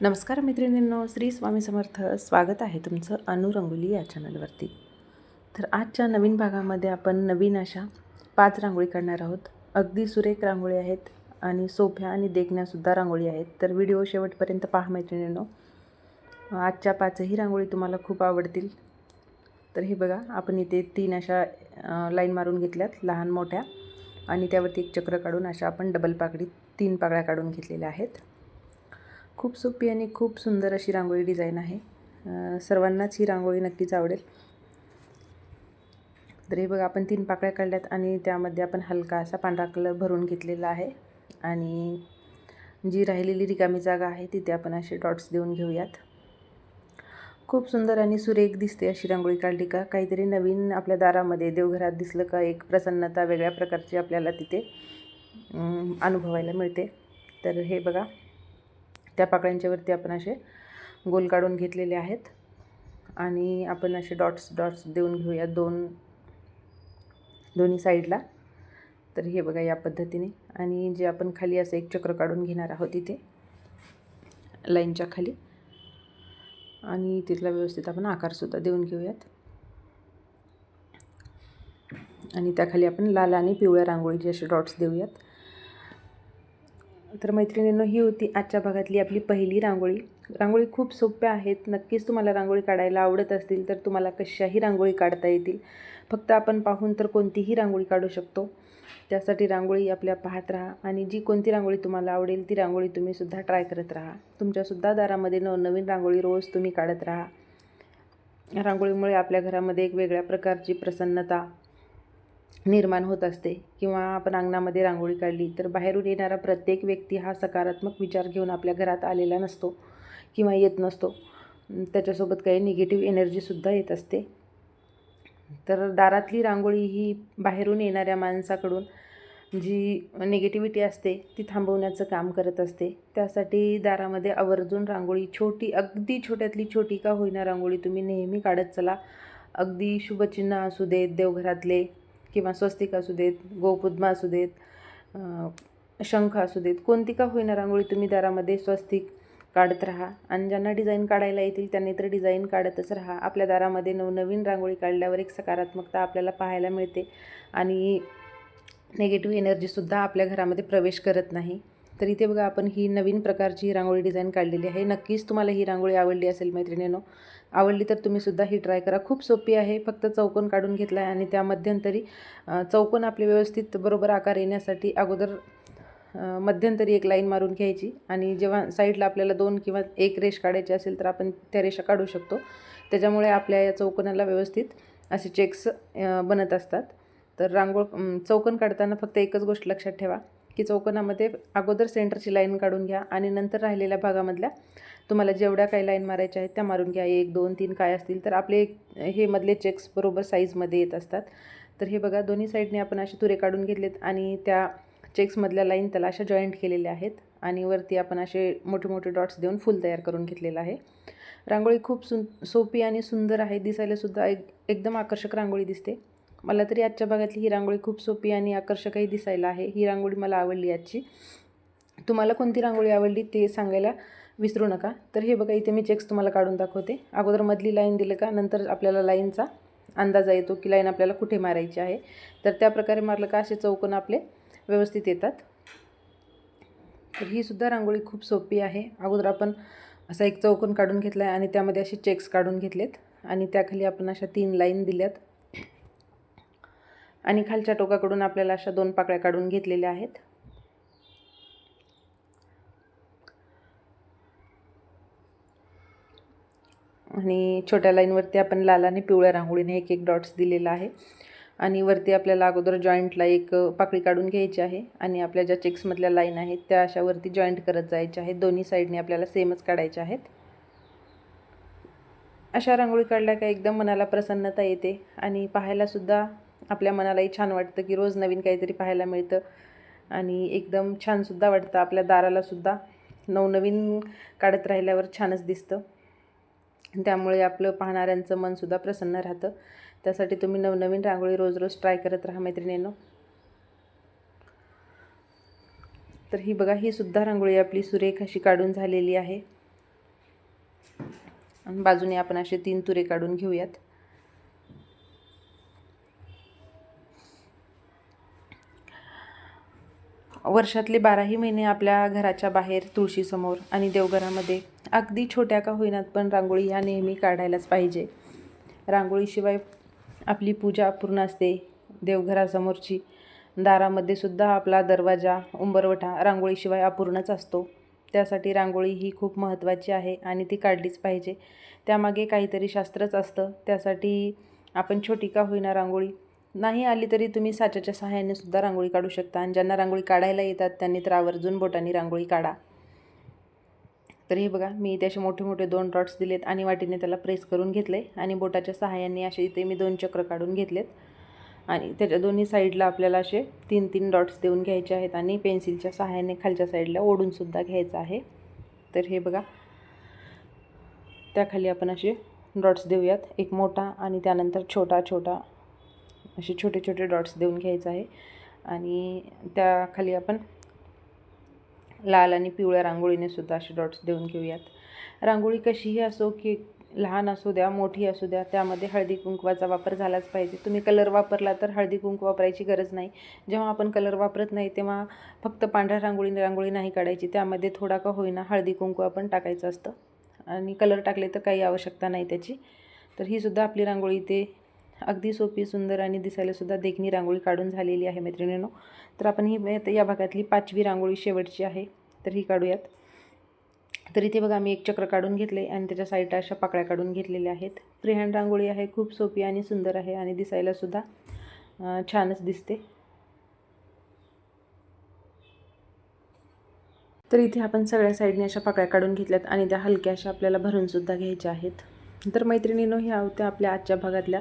नमस्कार मैत्रिणींनो, श्री स्वामी समर्थ. स्वागत आहे तुमचं रंगोली या चॅनलवरती. तर आजच्या नवीन भागामध्ये आपण नवीन अशा 5 रांगोळी काढणार आहोत. अगदी सुरेख रांगोळी आहेत आणि सोप्या आणि देखण्यासुद्धा रांगोळी आहेत. तर व्हिडिओ शेवटपर्यंत पहा मैत्रिणींनो. आजच्या 5ही रांगोळी तुम्हाला खूप आवडतील. तर हे बघा, आपण इथे 3 अशा लाईन मारून घेतल्यात लहान मोठ्या, आणि त्यावरती एक चक्र काढून अशा आपण डबल पाकळी 3 पाकळ्या काढून घेतलेल्या आहेत. खूप सोपी आणि खूप सुंदर अशी रांगोळी डिझाईन आहे. सर्वांनाच ही रांगोळी नक्कीच आवडेल. तर हे बघा, आपण 3 पाकळ्या काढल्यात आणि त्यामध्ये आपण हलका असा पांढरा कलर भरून घेतलेला आहे. आणि जी राहिलेली रिकामी जागा आहे तिथे आपण असे डॉट्स देऊन घेऊयात. खूप सुंदर आणि सुरेख दिसते अशी रांगोळी काढली का काहीतरी नवीन आपल्या दारामध्ये देवघरात दिसलं का एक प्रसन्नता वेगळ्या प्रकारची आपल्याला तिथे अनुभवायला मिळते. तर हे बघा, त्या पाकळ्यांच्यावरती आपण असे गोल काढून घेतलेले आहेत आणि आपण असे डॉट्स देऊन घेऊया दोन्ही साईडला. तर हे बघा, या पद्धतीने. आणि जे आपण खाली असं एक चक्र काढून घेणार आहोत इथे लाईनच्या खाली, आणि तिथला व्यवस्थित आपण आकारसुद्धा देऊन घेऊयात. आणि त्याखाली आपण लाल आणि पिवळ्या रांगोळीचे असे डॉट्स देऊयात. तर मैत्रिणींनो, ही होती आजच्या भागातली आपली पहिली रांगोळी. रांगोळी खूप सोप्या आहेत. नक्कीच तुम्हाला रांगोळी काढायला आवडत असतील तर तुम्हाला कशाही रांगोळी काढता येतील. फक्त आपण पाहून तर कोणतीही रांगोळी काढू शकतो. त्यासाठी रांगोळी आपल्या पाहत राहा, आणि जी कोणती रांगोळी तुम्हाला आवडेल ती रांगोळी तुम्हीसुद्धा ट्राय करत राहा. तुमच्यासुद्धा दारामध्ये नवनवीन रांगोळी रोज तुम्ही काढत राहा. रांगोळीमुळे आपल्या घरामध्ये एक वेगळ्या प्रकारची प्रसन्नता निर्माण होत असते. किंवा आपण अंगणामध्ये रांगोळी काढली तर बाहेरून येणारा प्रत्येक व्यक्ती हा सकारात्मक विचार घेऊन आपल्या घरात आलेला नसतो किंवा येत नसतो. त्याच्यासोबत काही निगेटिव्ह एनर्जीसुद्धा येत असते. तर दारातली रांगोळी ही बाहेरून येणाऱ्या माणसाकडून जी निगेटिव्हिटी असते ती थांबवण्याचं काम करत असते. त्यासाठी दारामध्ये आवर्जून रांगोळी, छोटी, अगदी छोट्यातली छोटी का होईना रांगोळी तुम्ही नेहमी काढत चला. अगदी शुभचिन्ह असू देत देवघरातले, किंवा स्वस्तिक असू देत, गोपूज्ञ असू देत, शंख असू देत, कोणती का होईना रांगोळी तुम्ही दारामध्ये स्वस्तिक काढत राहा. आणि ज्यांना डिझाईन काढायला येतील त्यांनी तर डिझाईन काढतच राहा. आपल्या दारामध्ये नवनवीन रांगोळी काढल्यावर एक सकारात्मकता आपल्याला पाहायला मिळते आणि निगेटिव्ह एनर्जीसुद्धा आपल्या घरामध्ये प्रवेश करत नाही. तर इथे बघा, आपण ही नवीन प्रकारची रांगोळी डिझाईन काढलेली आहे. नक्कीच तुम्हाला ही रांगोळी आवडली असेल मैत्रिणींनो. आवडली तर तुम्हीसुद्धा ही ट्राय करा. खूप सोपी आहे. फक्त चौकोन काढून घेतला आहे आणि त्या मध्यंतरी चौकोन आपले व्यवस्थित बरोबर आकार येण्यासाठी अगोदर मध्यंतरी एक लाईन मारून घ्यायची, आणि जेव्हा साईडला आपल्याला 2 किंवा 1 रेष काढायची असेल तर आपण त्या रेषा काढू शकतो. त्याच्यामुळे आपल्या या चौकोनाला व्यवस्थित असे चेक्स बनत असतात. तर चौकोन काढताना फक्त एकच गोष्ट लक्षात ठेवा की चौकोनामध्ये अगोदर सेंटरची लाईन काढून घ्या आणि नंतर राहिलेल्या भागामधल्या तुम्हाला जेवढ्या काही लाईन मारायच्या आहेत त्या मारून घ्या. 1 2 3 काय असतील तर आपले हे मधले चेक्स बरोबर साईजमध्ये येत असतात. तर हे बघा, दोन्ही साईडने आपण असे तुरे काढून घेतलेत आणि त्या चेक्समधल्या लाईन त्याला अशा जॉईंट केलेल्या आहेत, आणि वरती आपण असे मोठे मोठे डॉट्स देऊन फुल तयार करून घेतलेलं आहे. रांगोळी खूप सोपी आणि सुंदर आहे. दिसायलासुद्धा एकदम आकर्षक रांगोळी दिसते. मला तरी आजच्या भागातली ही रांगोळी खूप सोपी आणि आकर्षकही दिसायला आहे. ही रांगोळी मला आवडली आजची. तुम्हाला कोणती रांगोळी आवडली ते सांगायला विसरू नका. तर हे बघा, इथे मी चेक्स तुम्हाला काढून दाखवते. अगोदर मधली लाईन दिलं का नंतर आपल्याला लाईनचा अंदाजा येतो की लाईन आपल्याला कुठे मारायची आहे. तर त्या प्रकारे मारलं का असे चौकोन आपले व्यवस्थित येतात. तर ही सुद्धा रांगोळी खूप सोपी आहे. अगोदर आपण असा एक चौकोन काढून घेतला आहे आणि त्यामध्ये असे चेक्स काढून घेतलेत, आणि त्याखाली आपण अशा 3 लाईन दिल्यात, आणि खालच्या टोकाकडून आपल्याला अशा 2 पाकळ्या काढून घेतलेल्या आहेत. आणि छोट्या लाईनवरती आपण लाल आणि पिवळ्या रांगोळीने एक एक डॉट्स दिलेला आहे. आणि वरती आपल्याला अगोदर जॉईंटला एक पाकळी काढून घ्यायची आहे, आणि आपल्या ज्या चेक्समधल्या लाईन आहेत त्या अशा वरती जॉईंट करत जायच्या आहेत. दोन्ही साईडने आपल्याला सेमच काढायच्या आहेत. अशा रांगोळी काढल्या का एकदम मनाला प्रसन्नता येते, आणि पाहायलासुद्धा आपल्या मनालाही छान वाटतं की रोज नवीन काहीतरी पाहायला मिळतं, आणि एकदम छानसुद्धा वाटतं. आपल्या दारालासुद्धा नवनवीन काढत राहिल्यावर छानच दिसतं. त्यामुळे आपलं पाहणाऱ्यांचं मनसुद्धा प्रसन्न राहतं. त्यासाठी तुम्ही नवनवीन रांगोळी रोज रोज ट्राय करत राहा मैत्रिणींनो. तर ही बघा, ही सुद्धा रांगोळी आपली सुरेख अशी काढून झालेली आहे. आणि बाजूने आपण असे 3 तुरे काढून घेऊयात. वर्षातले 12ही महिने आपल्या घराच्या बाहेर तुळशीसमोर आणि देवघरामध्ये अगदी छोट्या का होईनात पण रांगोळी ह्या नेहमी काढायलाच पाहिजे. रांगोळीशिवाय आपली पूजा अपूर्ण असते. देवघरासमोरची दारामध्ये सुद्धा आपला दरवाजा उंबरवठा रांगोळीशिवाय अपूर्णच असतो. त्यासाठी रांगोळी ही खूप महत्त्वाची आहे आणि ती काढलीच पाहिजे. त्यामागे काहीतरी शास्त्रच असतं. त्यासाठी आपण छोटी का होईना रांगोळी नाही आली तरी तुम्ही साच्याच्या सहाय्याने सुद्धा रांगोळी काढू शकता. आणि ज्यांना रांगोळी काढायला येतात त्यांनी तर आवर्जून बोटांनी रांगोळी काढा. तर हे बघा मी इथे असे मोठे मोठे 2 डॉट्स दिलेत आणि वाटीने त्याला प्रेस करून घेतले आणि बोटाच्या सहाय्याने असे इथे मी 2 चक्र काढून घेतलेत. आणि त्याच्या दोन्ही साईडला आपल्याला असे 3-3 डॉट्स देऊन घ्यायचे आहेत आणि पेन्सिलच्या सहाय्याने खालच्या साईडला ओढूनसुद्धा घ्यायचं आहे. तर हे बघा त्याखाली आपण असे डॉट्स देऊयात. एक मोठा आणि त्यानंतर छोटा छोटा असे छोटे छोटे डॉट्स देऊन घ्यायचं आहे. आणि त्याखाली आपण लाल आणि पिवळ्या रांगोळीने सुद्धा असे डॉट्स देऊन घेऊयात. रांगोळी कशीही असो की लहान असू द्या मोठी असू द्या त्यामध्ये हळदी कुंकवाचा वापर झालाच पाहिजे. तुम्ही कलर वापरला तर हळदी कुंकू वापरायची गरज नाही. जेव्हा आपण कलर वापरत नाही तेव्हा फक्त पांढऱ्या रांगोळी नाही काढायची. त्यामध्ये थोडा का होईना हळदी कुंकू आपण टाकायचं असतं आणि कलर टाकले तर काही आवश्यकता नाही त्याची. तर ही सुद्धा आपली रांगोळी इथे अगदी सोपी सुंदर आणि दिसायलासुद्धा देखणी रांगोळी काढून झालेली आहे मैत्रिणींनो. तर आपण ही या भागातली 5वी रांगोळी शेवटची आहे. तर ही काढूयात. तर इथे बघा मी एक चक्र काढून घेतले आणि त्याच्या साईडला अशा पाकळ्या काढून घेतलेल्या आहेत. फ्रीहँड रांगोळी आहे. खूप सोपी आणि सुंदर आहे आणि दिसायलासुद्धा छानच दिसते. तर इथे आपण सगळ्या साईडने अशा पाकळ्या काढून घेतल्यात आणि त्या हलक्या अशा आपल्याला भरूनसुद्धा घ्यायच्या आहेत. तर मैत्रिणींनो ह्या होत्या आपल्या आजच्या भागातल्या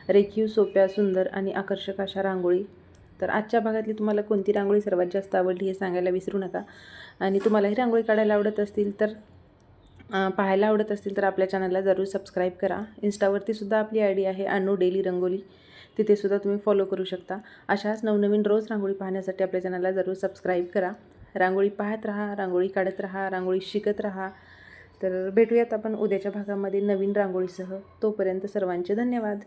रेखीव सोप्या सुंदर आणि आकर्षक अशा रांगोळी. तर आजच्या भागातली तुम्हाला कोणती रांगोळी सर्वात जास्त आवडली हे सांगायला विसरू नका. आणि तुम्हालाही रांगोळी काढायला आवडत असतील तर पाहायला आवडत असतील तर आपल्या चॅनलला जरूर सबस्क्राईब करा. इंस्टावरती सुद्धा आपली आयडी आहे अनु डेली रंगोली. तिथे सुद्धा तुम्ही फॉलो करू शकता. अशाच नवनवीन रोज रांगोळी पाहण्यासाठी आपल्या चॅनलला जरूर सबस्क्राईब करा. रांगोळी पाहत राहा, रांगोळी काढत राहा, रांगोळी शिकत राहा. तर भेटूयात आपण उद्याच्या भागामध्ये नवीन रांगोळीसह. तोपर्यंत सर्वांचे धन्यवाद.